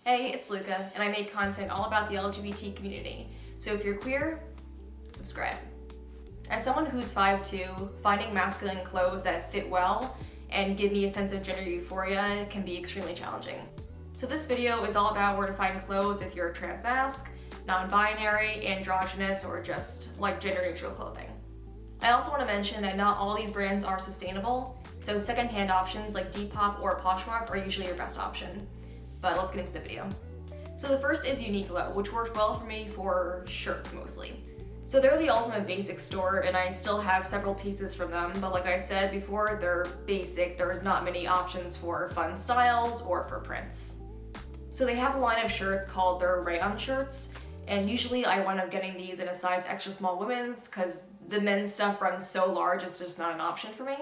Hey, it's Luca, and I make content all about the LGBT community. So if you're queer, subscribe. As someone who's 5'2", finding masculine clothes that fit well and give me a sense of gender euphoria can be extremely challenging. So this video is all about where to find clothes if you're trans-masc, non-binary, androgynous, or just like gender-neutral clothing. I also want to mention that not all these brands are sustainable, so secondhand options like Depop or Poshmark are usually your best option. But let's get into the video. So the first is Uniqlo, which worked well for me for shirts mostly. So they're the ultimate basic store, and I still have several pieces from them, but like I said before, they're basic. There's not many options for fun styles or for prints. So they have a line of shirts called their rayon shirts, and usually I wind up getting these in a size extra small women's because the men's stuff runs so large it's just not an option for me.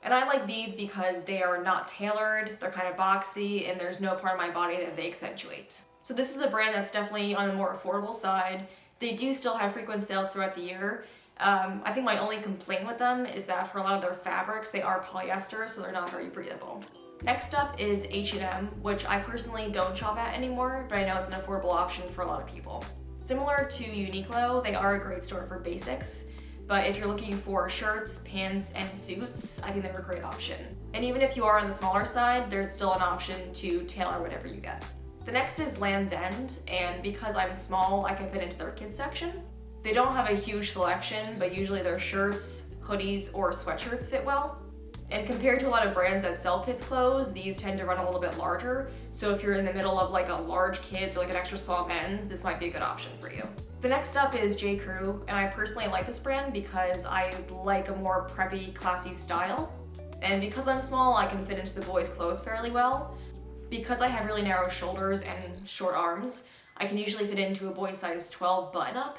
And I like these because they are not tailored, they're kind of boxy, and there's no part of my body that they accentuate. So this is a brand that's definitely on the more affordable side. They do still have frequent sales throughout the year. I think my only complaint with them is that for a lot of their fabrics, they are polyester, so they're not very breathable. Next up is H&M, which I personally don't shop at anymore, but I know it's an affordable option for a lot of people. Similar to Uniqlo, they are a great store for basics. But if you're looking for shirts, pants, and suits, I think they're a great option. And even if you are on the smaller side, there's still an option to tailor whatever you get. The next is Land's End, and because I'm small, I can fit into their kids section. They don't have a huge selection, but usually their shirts, hoodies, or sweatshirts fit well. And compared to a lot of brands that sell kids clothes, these tend to run a little bit larger. So if you're in the middle of like a large kids or like an extra small men's, this might be a good option for you. The next up is J. Crew, and I personally like this brand because I like a more preppy, classy style. And because I'm small, I can fit into the boys' clothes fairly well. Because I have really narrow shoulders and short arms, I can usually fit into a boy size 12 button-up.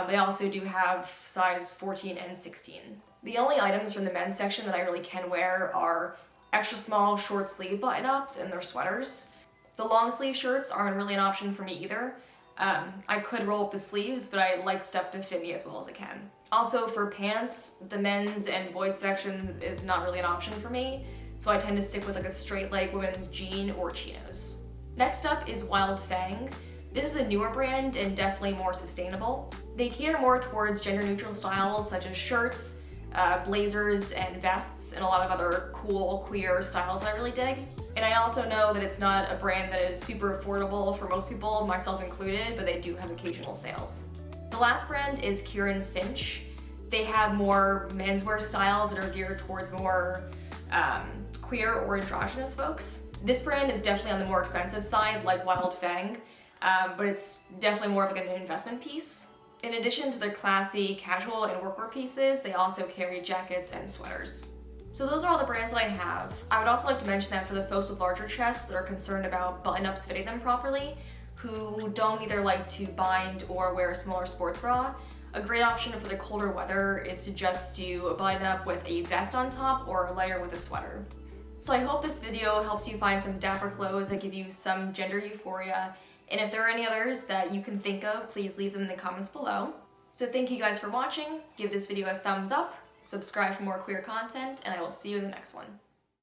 They also do have size 14 and 16. The only items from the men's section that I really can wear are extra small short sleeve button-ups and their sweaters. The long sleeve shirts aren't really an option for me either. I could roll up the sleeves, but I like stuff to fit me as well as it can. Also for pants, the men's and boys section is not really an option for me, so I tend to stick with like a straight leg women's jean or chinos. Next up is Wild Fang. This is a newer brand and definitely more sustainable. They cater more towards gender-neutral styles such as shirts, blazers, and vests, and a lot of other cool queer styles that I really dig. And I also know that it's not a brand that is super affordable for most people, myself included, but they do have occasional sales. The last brand is Kieran Finch. They have more menswear styles that are geared towards more queer or androgynous folks. This brand is definitely on the more expensive side, like Wild Fang, but it's definitely more of like an investment piece. In addition to their classy casual and workwear pieces, they also carry jackets and sweaters. So those are all the brands that I have. I would also like to mention that for the folks with larger chests that are concerned about button-ups fitting them properly, who don't either like to bind or wear a smaller sports bra, a great option for the colder weather is to just do a button-up with a vest on top or a layer with a sweater. So I hope this video helps you find some dapper clothes that give you some gender euphoria, and if there are any others that you can think of, please leave them in the comments below. So thank you guys for watching, give this video a thumbs up, subscribe for more queer content, and I will see you in the next one.